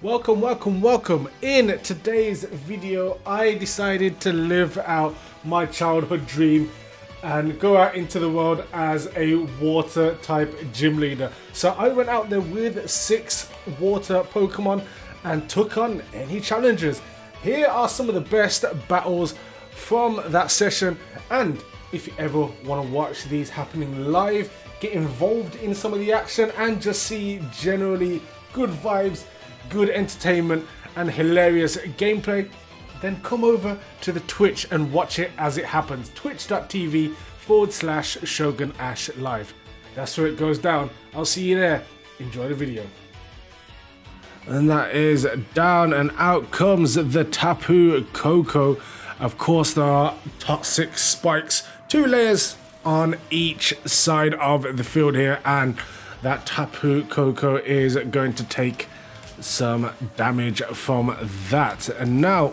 Welcome. In today's video, I decided to live out my childhood dream and go out into the world as a water type gym leader. So I went out there with 6 water Pokemon and took on any challenges. Here are some of the best battles from that session, and if you ever want to watch these happening live, get involved in some of the action and just see generally good vibes, good entertainment and hilarious gameplay, then come over to the Twitch and watch it as it happens. Twitch.tv/Shogun Ash Live. That's where it goes down. I'll see you there. Enjoy the video. And that is down, and out comes the Tapu Koko. Of course, there are toxic spikes, 2 layers on each side of the field here, and that Tapu Koko is going to take some damage from that. And now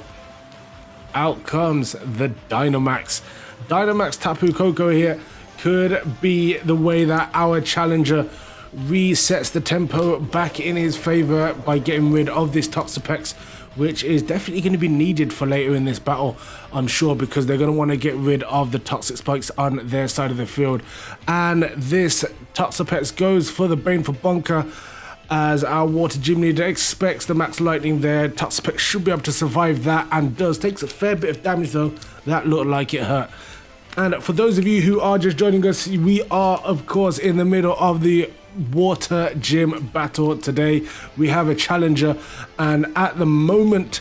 out comes the Dynamax. Dynamax Tapu Koko here could be the way that our challenger resets the tempo back in his favor by getting rid of this Toxapex, which is definitely going to be needed for later in this battle, I'm sure, because they're going to want to get rid of the toxic spikes on their side of the field. And this Toxapex goes for the Baneful Bonker, as our water gym leader expects the Max Lightning there. Toxapex should be able to survive that, and does. Takes a fair bit of damage though. That looked like it hurt. And for those of you who are just joining us, we are of course in the middle of the water gym battle today. We have a challenger, and at the moment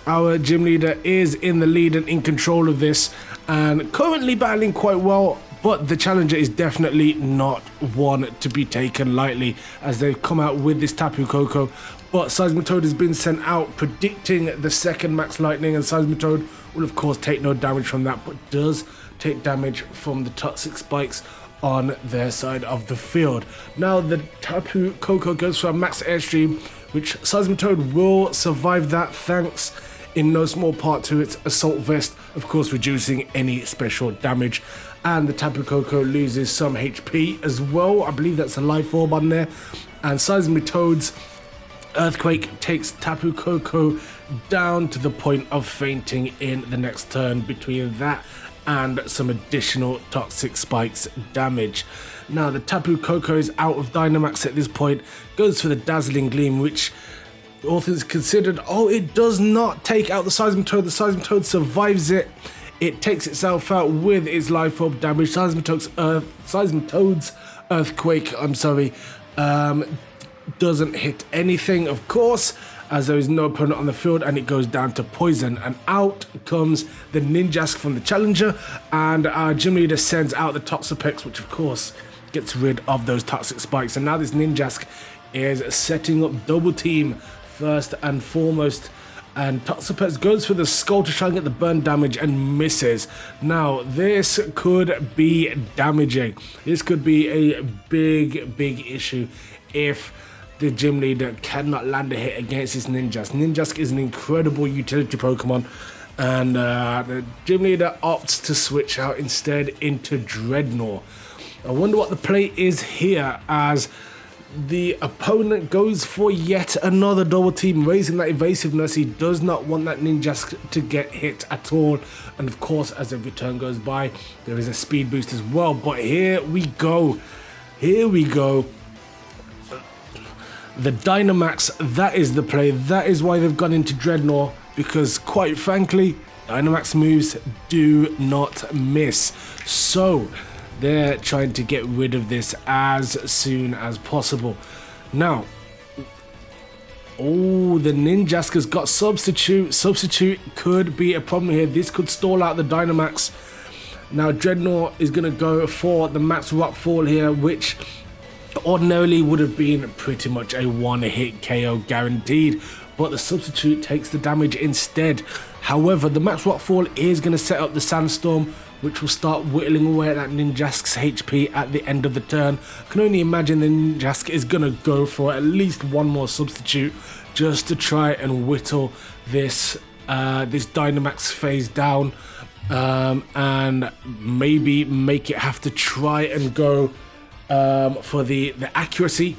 our gym leader is in the lead and in control of this, and currently battling quite well. But the challenger is definitely not one to be taken lightly, as they've come out with this Tapu Koko. But Seismitoad has been sent out, predicting the second Max Lightning, and Seismitoad will of course take no damage from that, but does take damage from the toxic spikes on their side of the field. Now the Tapu Koko goes for a Max Airstream, which Seismitoad will survive that, thanks in no small part to its Assault Vest, of course reducing any special damage. And the Tapu Koko loses some HP as well. I believe that's a Life Orb on there. And Seismitoad's Earthquake takes Tapu Koko down to the point of fainting in the next turn. Between that and some additional toxic spikes damage. Now the Tapu Koko is out of Dynamax at this point, goes for the Dazzling Gleam, which all things considered, it does not take out the Seismitoad. The Seismitoad survives it. It takes itself out with its Life Orb damage. Seismitoad's Earthquake, doesn't hit anything, of course, as there is no opponent on the field, and it goes down to poison. And out comes the Ninjask from the challenger, and our gym leader sends out the Toxapex, which of course gets rid of those toxic spikes. And now this Ninjask is setting up double team first and foremost, and Toxapex goes for the Skull to try and get the burn damage and misses. Now this could be damaging. This could be a big issue if the gym leader cannot land a hit against this Ninjask. Ninjask is an incredible utility Pokemon, and the gym leader opts to switch out instead into Dreadnought. I wonder what the play is here, as the opponent goes for yet another double team, raising that evasiveness. He does not want that Ninjask to get hit at all, and of course as every turn goes by there is a speed boost as well. But here we go, the Dynamax, that is the play. That is why they've gone into Dreadnought, because quite frankly Dynamax moves do not miss, so they're trying to get rid of this as soon as possible. Now, the Ninjask has got Substitute. Substitute could be a problem here. This could stall out the Dynamax. Now Dreadnought is going to go for the Max Rockfall here, which ordinarily would have been pretty much a one-hit KO guaranteed, but the Substitute takes the damage instead. However, the Max Rockfall is going to set up the Sandstorm, which will start whittling away at that Ninjask's HP at the end of the turn. I can only imagine the Ninjask is going to go for at least one more Substitute just to try and whittle this Dynamax phase down, and maybe make it have to try and go for the accuracy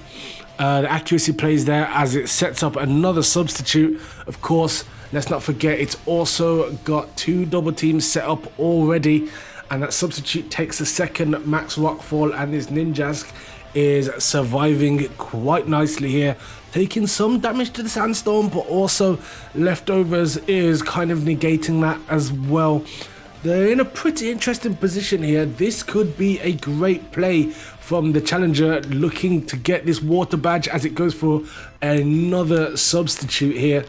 The accuracy plays there as it sets up another substitute. Of course, let's not forget it's also got 2 double teams set up already, and that substitute takes the second Max Rockfall, and this Ninjask is surviving quite nicely here, taking some damage to the Sandstorm, but also Leftovers is kind of negating that as well. They're in a pretty interesting position here. This could be a great play from the challenger looking to get this water badge as it goes for another substitute here.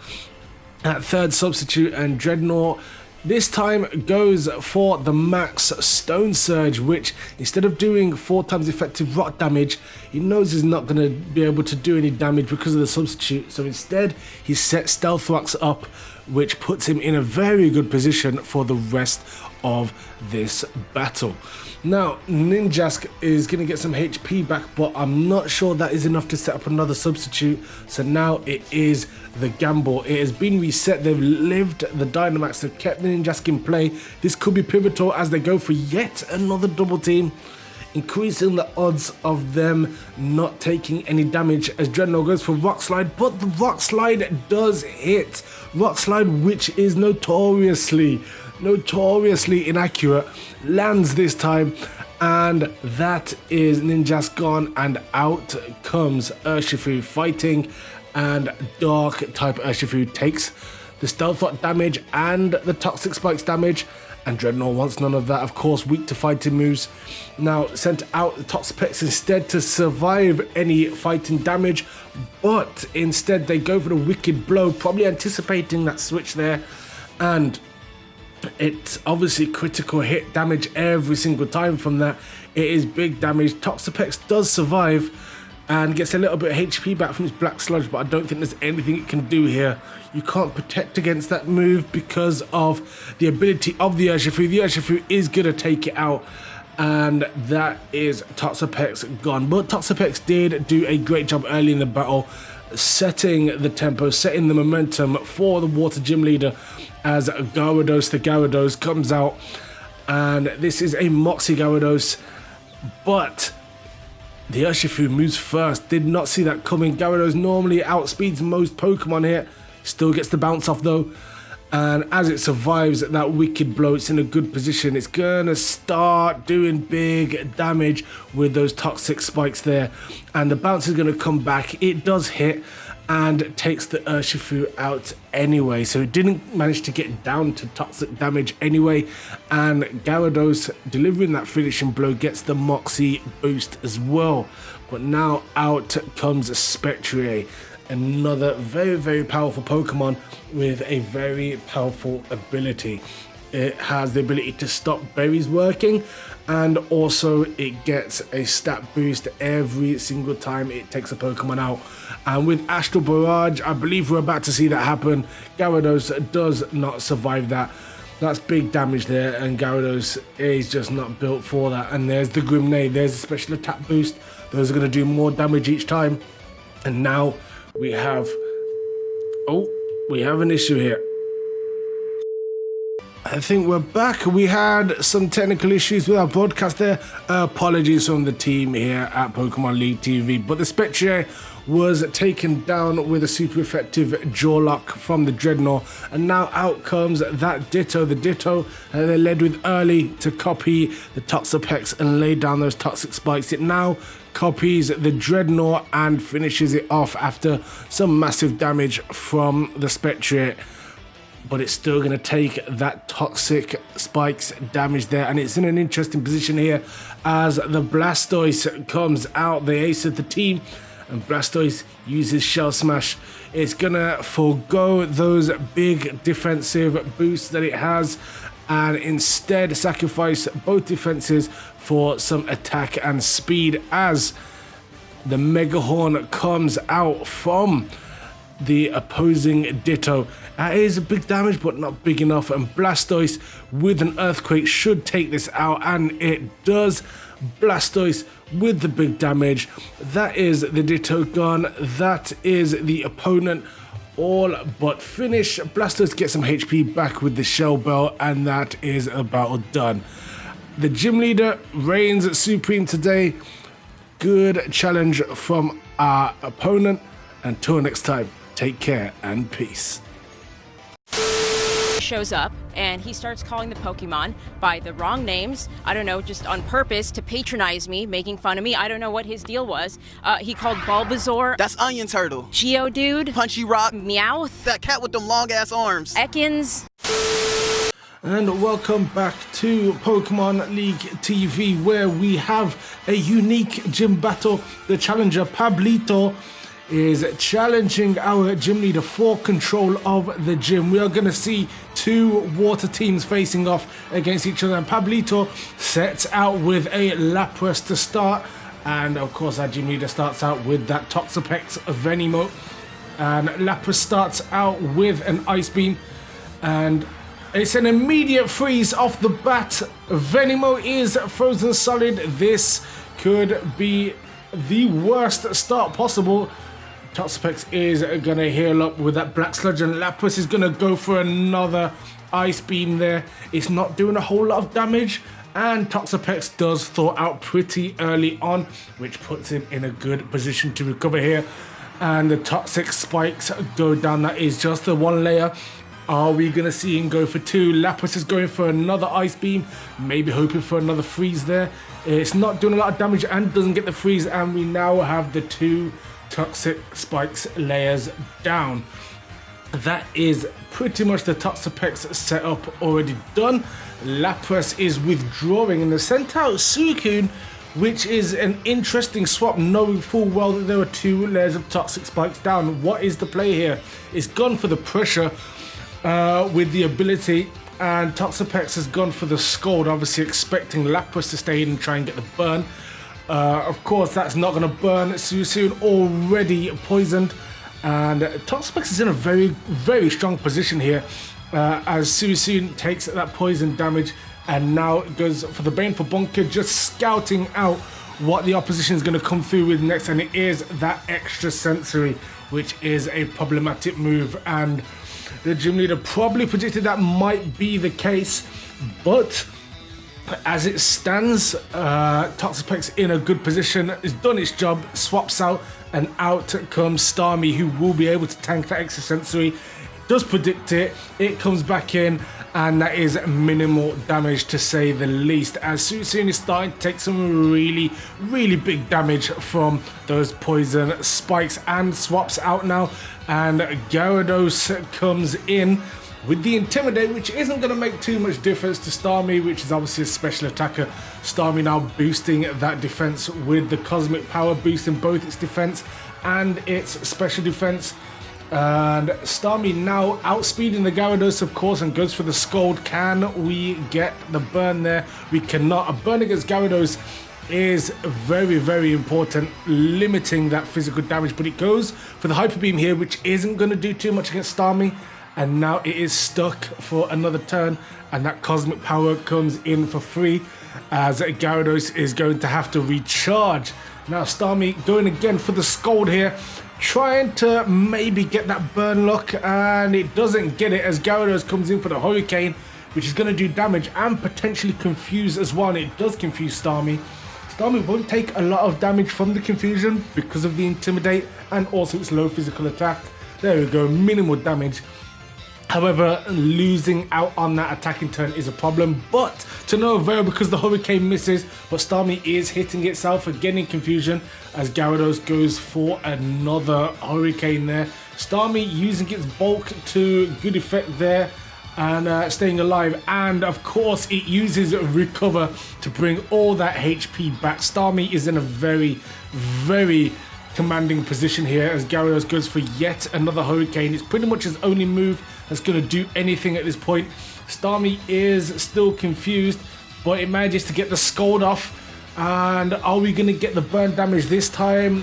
That third substitute, and Dreadnought this time goes for the max Stone Surge, which instead of doing 4 times effective rock damage, he knows he's not going to be able to do any damage because of the substitute. So instead, he sets Stealth Rocks up, which puts him in a very good position for the rest of this battle. Now, Ninjask is going to get some HP back, but I'm not sure that is enough to set up another substitute. So now it is the gamble. It has been reset. They've lived the Dynamax. They've kept the Ninjask in play. This could be pivotal as they go for yet another double team, increasing the odds of them not taking any damage as Dreadnought goes for Rock Slide, but the Rock Slide does hit. Rock Slide, which is notoriously inaccurate, lands this time, and that is Ninjask gone, and out comes Urshifu fighting, and Dark type Urshifu takes the Stealth Rock damage and the Toxic Spikes damage, and Dreadnought wants none of that. Of course, weak to fighting moves. Now sent out the Toxapex instead to survive any fighting damage, but instead they go for the Wicked Blow, probably anticipating that switch there, and it's obviously critical hit damage every single time from that. It is big damage. Toxapex does survive and gets a little bit of HP back from his Black Sludge, but I don't think there's anything it can do here. You can't protect against that move because of the ability of the Urshifu. The Urshifu is going to take it out, and that is Toxapex gone. But Toxapex did do a great job early in the battle, setting the tempo, setting the momentum for the Water Gym Leader as Gyarados the Gyarados comes out, and this is a Moxie Gyarados, but the Urshifu moves first. Did not see that coming. Gyarados normally outspeeds most Pokemon here, still gets the bounce off though, and as it survives that Wicked Blow, it's in a good position. It's gonna start doing big damage with those Toxic Spikes there, and the bounce is gonna come back. It does hit and takes the Urshifu out anyway, so it didn't manage to get down to toxic damage anyway, and Gyarados delivering that finishing blow gets the Moxie boost as well. But now out comes Spectrier, another very powerful Pokemon with a very powerful ability. It has the ability to stop berries working, and also it gets a stat boost every single time it takes a Pokemon out. And with Astral Barrage, I believe we're about to see that happen. Gyarados does not survive that. That's big damage there, and Gyarados is just not built for that. And there's the Grenade, there's a special attack boost. Those are going to do more damage each time. And now we have an issue here. I think we're back. We had some technical issues with our broadcast there. Apologies from the team here at Pokemon League TV. But the Spectrier was taken down with a super effective Jaw Lock from the Dreadnought. And now out comes that Ditto. The Ditto they led with early to copy the Toxapex and lay down those Toxic Spikes. It now copies the Dreadnought and finishes it off after some massive damage from the Spectrier. But it's still going to take that Toxic Spikes damage there, and it's in an interesting position here as the Blastoise comes out, the ace of the team, and Blastoise uses Shell Smash. It's going to forego those big defensive boosts that it has and instead sacrifice both defenses for some attack and speed as the Mega Horn comes out from the opposing Ditto. That is a big damage, but not big enough, and Blastoise with an Earthquake should take this out, and it does. Blastoise with the big damage. That is the Ditto gone. That is the opponent all but finished. Blastoise gets some HP back with the Shell Bell, and that is a battle done. The Gym Leader reigns supreme today. Good challenge from our opponent. Until next time, take care and peace. Shows up and he starts calling the Pokemon by the wrong names. I don't know, just on purpose to patronize me, making fun of me. I don't know what his deal was. He called Bulbasaur. That's Onion Turtle. Geodude. Punchy Rock. Meowth. That cat with them long ass arms. Ekans. And welcome back to Pokemon League TV, where we have a unique gym battle. The challenger Pablito is challenging our gym leader for control of the gym. We are going to see two water teams facing off against each other, and Pablito sets out with a Lapras to start, and of course our gym leader starts out with that Toxapex Venimo, and Lapras starts out with an Ice Beam, and it's an immediate freeze off the bat. Venimo is frozen solid. This could be the worst start possible. Toxapex is going to heal up with that Black Sludge, and Lapras is going to go for another Ice Beam there. It's not doing a whole lot of damage, and Toxapex does thaw out pretty early on, which puts him in a good position to recover here. And the Toxic Spikes go down. That is just the one layer. Are we going to see him go for two? Lapras is going for another Ice Beam, maybe hoping for another freeze there. It's not doing a lot of damage and doesn't get the freeze, and we now have the two Toxic Spikes layers down. That is pretty much the Toxapex setup already done. Lapras is withdrawing, and they sent out Suicune, which is an interesting swap, knowing full well that there were two layers of Toxic Spikes down. What is the play here? It's gone for the pressure with the ability, and Toxapex has gone for the Scald, obviously expecting Lapras to stay in and try and get the burn. Of course, that's not going to burn. Suicune already poisoned, and Toxapex is in a very, very strong position here as Suicune takes that poison damage, and now it goes for the Baneful Bunker, just scouting out what the opposition is going to come through with next, and it is that Extra Sensory, which is a problematic move, and the gym leader probably predicted that might be the case, but as it stands, Toxapex in a good position, has done its job, swaps out, and out comes Starmie, who will be able to tank that Extra Sensory. Does predict it, it comes back in, and that is minimal damage to say the least, as Suicune is starting to take some really, really big damage from those poison spikes, and swaps out now, and Gyarados comes in with the Intimidate, which isn't going to make too much difference to Starmie, which is obviously a special attacker. Starmie now boosting that defense with the Cosmic Power, boosting both its defense and its special defense. And Starmie now outspeeding the Gyarados, of course, and goes for the Scald. Can we get the burn there? We cannot. A burn against Gyarados is very, very important, limiting that physical damage, but it goes for the Hyper Beam here, which isn't going to do too much against Starmie. And now it is stuck for another turn, and that Cosmic Power comes in for free, as Gyarados is going to have to recharge. Now Starmie going again for the Scald here, trying to maybe get that burn luck, and it doesn't get it as Gyarados comes in for the Hurricane, which is going to do damage and potentially confuse as well, and it does confuse Starmie. Starmie won't take a lot of damage from the confusion because of the Intimidate and also its low physical attack. There we go, minimal damage. However, losing out on that attacking turn is a problem, but to no avail because the Hurricane misses, but Starmie is hitting itself again in confusion as Gyarados goes for another Hurricane there. Starmie using its bulk to good effect there and staying alive, and of course it uses Recover to bring all that HP back. Starmie is in a very, very commanding position here as Gyarados goes for yet another Hurricane. It's pretty much his only move that's going to do anything at this point. Starmie is still confused, but it manages to get the Scald off. And are we going to get the burn damage this time?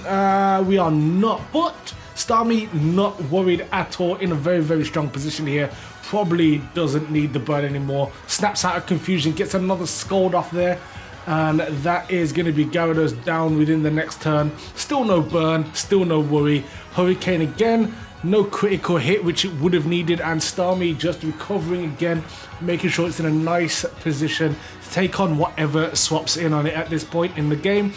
We are not, but Starmie not worried at all, in a very, very strong position here. Probably doesn't need the burn anymore. Snaps out of confusion, gets another Scald off there. And that is going to be Gyarados down within the next turn. Still no burn, still no worry. Hurricane again, no critical hit, which it would have needed, and Starmie just recovering again, making sure it's in a nice position to take on whatever swaps in on it at this point in the game.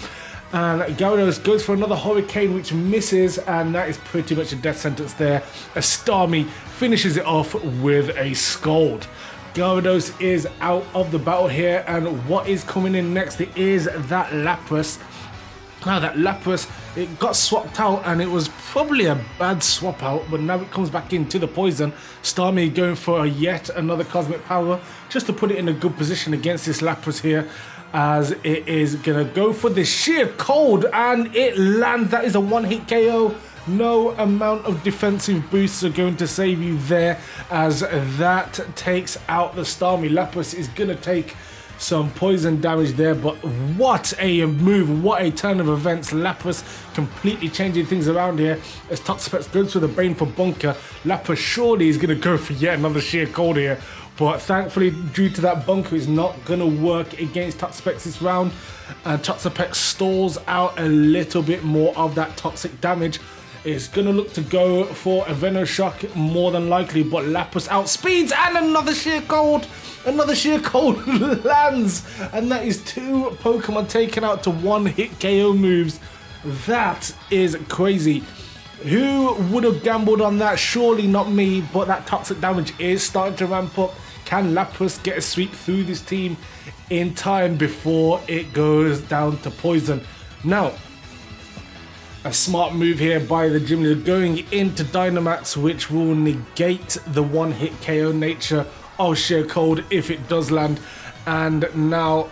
And Gyarados goes for another Hurricane, which misses, and that is pretty much a death sentence there. As Starmie finishes it off with a Scald. Gyarados is out of the battle here, and what is coming in next is that Lapras. Now that Lapras, it got swapped out, and it was probably a bad swap out, but now it comes back into the poison. Starmie going for yet another Cosmic Power, just to put it in a good position against this Lapras here, as it is going to go for the Sheer Cold, and it lands. That is a one-hit KO. No amount of defensive boosts are going to save you there, as that takes out the Starmie. Lapras is going to take some poison damage there, but what a move, what a turn of events. Lapras completely changing things around here as Toxapex goes for the Brain for Bunker. Lapras surely is going to go for yet another Sheer Cold here, but thankfully due to that Bunker is not going to work against Toxapex this round, and Toxapex stalls out a little bit more of that toxic damage. It's going to look to go for a Venoshock more than likely, but Lapras outspeeds, and another Sheer Cold! Another Sheer Cold lands! And that is two Pokemon taken out to one-hit KO moves. That is crazy. Who would have gambled on that? Surely not me, but that toxic damage is starting to ramp up. Can Lapras get a sweep through this team in time before it goes down to poison? Now, a smart move here by the gym leader going into Dynamax, which will negate the one-hit KO nature of Sheer Cold if it does land. And now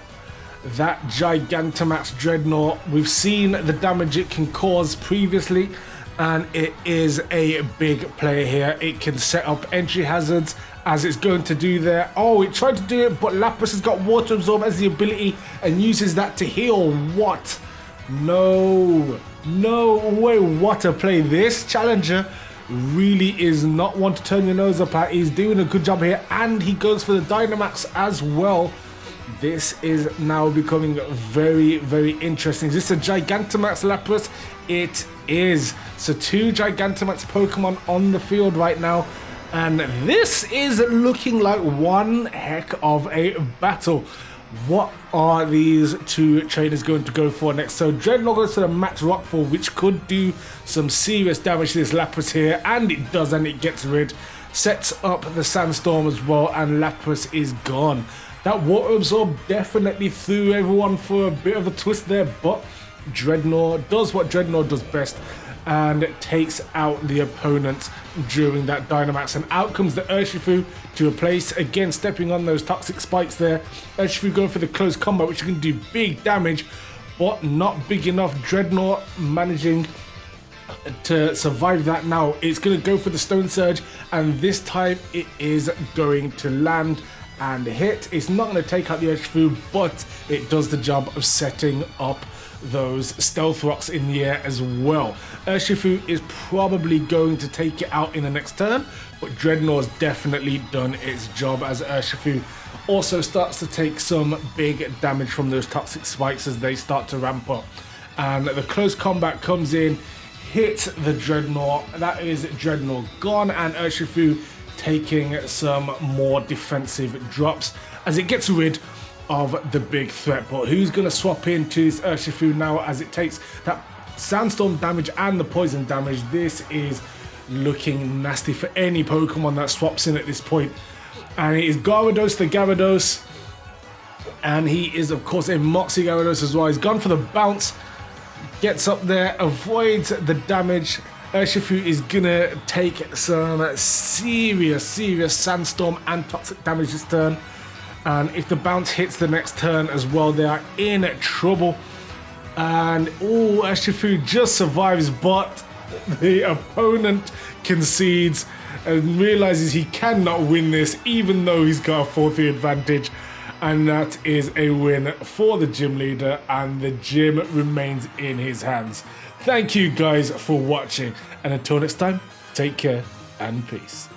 that Gigantamax Dreadnought, we've seen the damage it can cause previously, and it is a big player here. It can set up entry hazards, as it's going to do there. Oh, it tried to do it, but Lapras has got Water Absorb as the ability and uses that to heal. What? No way. What a play. This challenger really is not one to turn your nose up at. He's doing a good job here, and he goes for the Dynamax as well. This is now becoming very, very interesting. Is this a Gigantamax Lapras? It is. So two Gigantamax Pokemon on the field right now, and this is looking like one heck of a battle. What are these two trainers going to go for next? So Dreadnought goes to the Max Rockfall, which could do some serious damage to this Lapras here, and it does, and it gets rid. Sets up the Sandstorm as well, and Lapras is gone. That Water Absorb definitely threw everyone for a bit of a twist there, but Dreadnought does what Dreadnought does best and takes out the opponent during that Dynamax. And out comes the Urshifu to replace, again stepping on those toxic spikes there. Urshifu going for the close combat, which can do big damage, but not big enough. Dreadnought managing to survive that. Now it's going to go for the Stone Surge, and this time it is going to land and hit. It's not going to take out the Urshifu, but it does the job of setting up those Stealth Rocks in the air as well. Urshifu is probably going to take it out in the next turn, but Dreadnought's definitely done its job, as Urshifu also starts to take some big damage from those toxic spikes as they start to ramp up. And the close combat comes in, hits the Dreadnought. That is Dreadnought gone, and Urshifu taking some more defensive drops as it gets rid of the big threat. But who's going to swap into this Urshifu now, as it takes that Sandstorm damage and the poison damage? This is looking nasty for any Pokemon that swaps in at this point. And it is Gyarados the Gyarados, and he is of course a Moxie Gyarados as well. He's gone for the bounce, gets up there, avoids the damage. Urshifu is gonna take some serious Sandstorm and toxic damage this turn, and if the bounce hits the next turn as well, they are in trouble. And oh, Urshifu just survives, but the opponent concedes and realizes he cannot win this, even though he's got a 4-3 advantage. And that is a win for the gym leader, and the gym remains in his hands. Thank you guys for watching, and until next time, take care and peace.